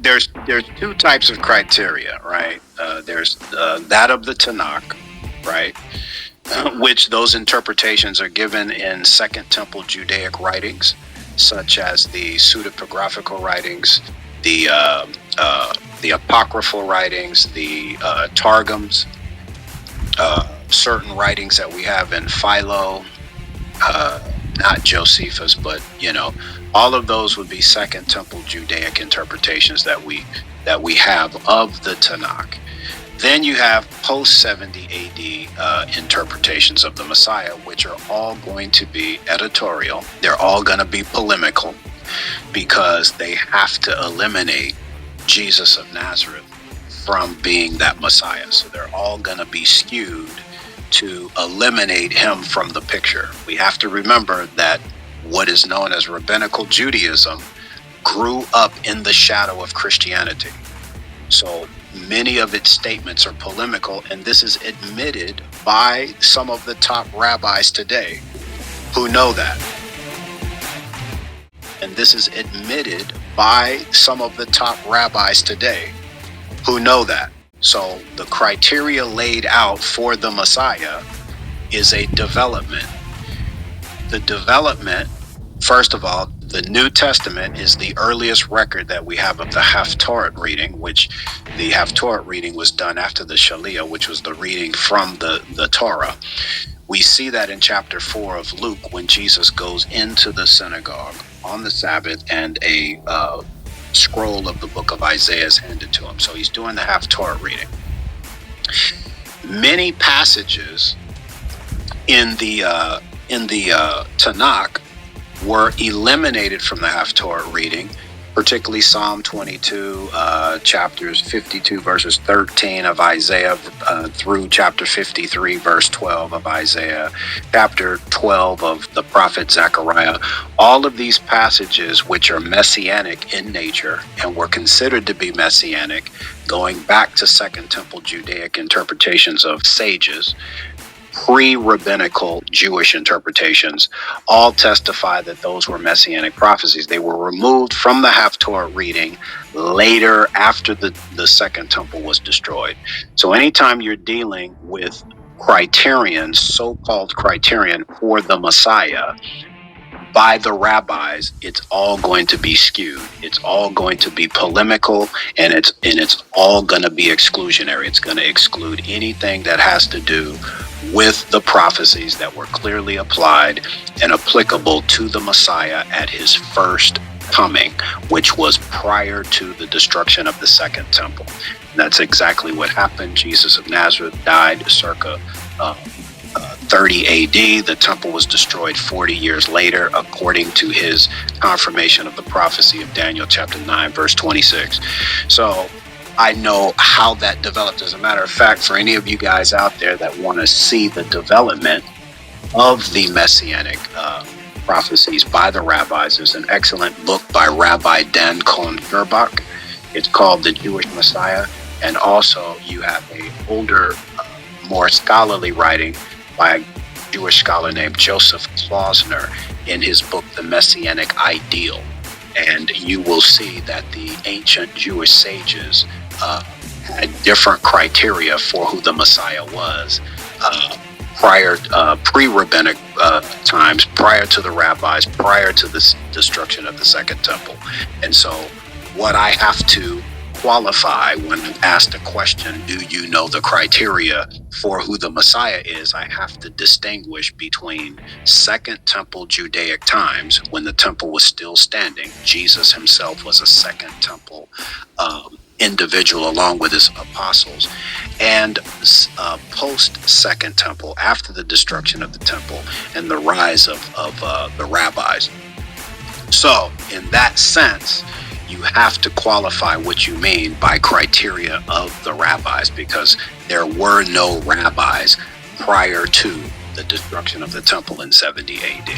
there's two types of criteria, right? There's that of the Tanakh, right? Which those interpretations are given in Second Temple Judaic writings, such as the pseudepigraphical writings, the the apocryphal writings, the targums, certain writings that we have in Philo, not Josephus, but all of those would be Second Temple Judaic interpretations that we have of the Tanakh. Then you have post 70 AD interpretations of the Messiah, which are all going to be editorial. They're all going to be polemical because they have to eliminate Jesus of Nazareth from being that Messiah. So they're all going to be skewed to eliminate him from the picture. We have to remember that what is known as rabbinical Judaism grew up in the shadow of Christianity. So many of its statements are polemical, and this is admitted by some of the top rabbis today who know that. And this is admitted by some of the top rabbis today who know that. So the criteria laid out for the Messiah is a development. The development, first of all, the New Testament is the earliest record that we have of the Haftarah reading, which the Haftarah reading was done after the Shaliah, which was the reading from the Torah. We see that in chapter 4 of Luke when Jesus goes into the synagogue on the Sabbath and a scroll of the book of Isaiah is handed to him. So he's doing the Haftarah reading. Many passages in the Tanakh were eliminated from the Haftarah reading, particularly Psalm 22, chapters 52 verses 13 of Isaiah through chapter 53 verse 12 of Isaiah, chapter 12 of the prophet Zechariah. All of these passages, which are messianic in nature and were considered to be messianic, going back to Second Temple Judaic interpretations of sages, pre-rabbinical Jewish interpretations, all testify that those were messianic prophecies. They were removed from the Haftarah reading later after the Second Temple was destroyed. So anytime you're dealing with criterion, so-called criterion for the Messiah by the rabbis, it's all going to be skewed. It's all going to be polemical, and it's all going to be exclusionary. It's going to exclude anything that has to do with the prophecies that were clearly applied and applicable to the Messiah at his first coming, which was prior to the destruction of the Second Temple. And that's exactly what happened. Jesus of Nazareth died circa 30 AD. The temple was destroyed 40 years later, according to his confirmation of the prophecy of Daniel chapter 9, verse 26. So I know how that developed. As a matter of fact, for any of you guys out there that want to see the development of the messianic prophecies by the rabbis, there's an excellent book by Rabbi Dan Cohen-Gerbach. It's called The Jewish Messiah. And also you have a older, more scholarly writing by a Jewish scholar named Joseph Klausner in his book, The Messianic Ideal. And you will see that the ancient Jewish sages had different criteria for who the Messiah was pre-rabbinic times, prior to the rabbis, prior to the destruction of the Second Temple. And so what I have to qualify when asked the question, do you know the criteria for who the Messiah is, I have to distinguish between Second Temple Judaic times, when the temple was still standing. Jesus himself was a Second Temple individual along with his apostles, and post Second Temple, after the destruction of the temple and the rise of the rabbis. So in that sense, you have to qualify what you mean by criteria of the rabbis, because there were no rabbis prior to the destruction of the temple in 70 AD.